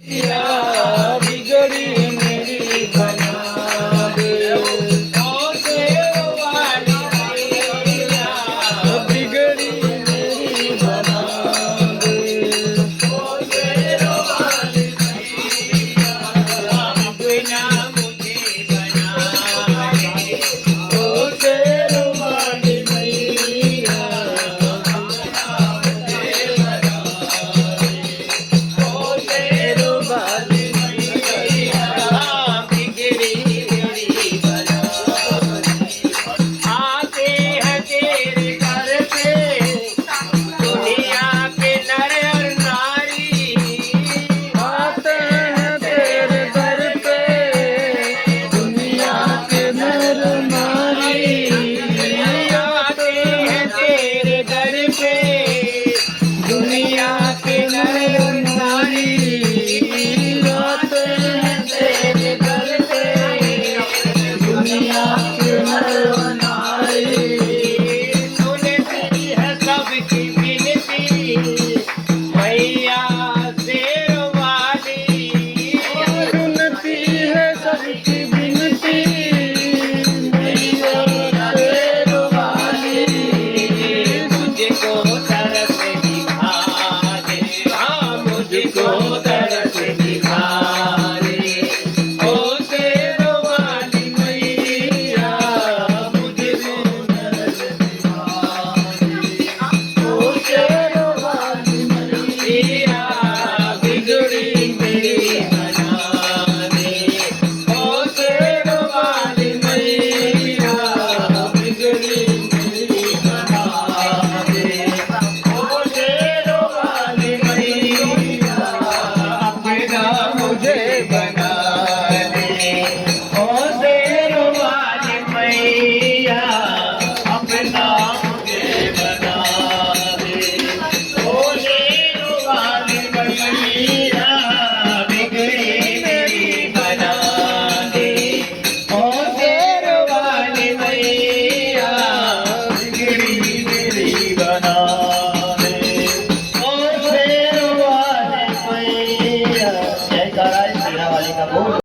या बिगड़ी मेरी बना दे। ओ शेर वाली मैया बिगड़ी मेरी बना दे। ओ शेर वाली मैया बिना मुझे बना दे। ओ शेर वाली मैया दुनिया के नर नारी आते हैं तेरे दर पे। दुनिया के नर नारी सुनती है सबकी विनती मैया शेर वाली। सुनती है सबकी विनती मैया शेर वाली। तुझको तरस दिखा दे, हाँ मुझको तरस दिखा दे। ओ शेर वाली मैया मुझको तरस दिखा दे। ओ शेर वाली मैया बिगड़ी मेरी बना दे। ओ शेर वाली मैया बिगड़ी मेरी बना दे। ओ शेर वाली मैया अपना मुझे बना दे। ओ शेर वाली मैया अपना मुझे बना दे। ओ शेर वाली मैया बिगड़ी मेरी बना दे। ओ शेर वाली मैया बिगड़ी मेरी बना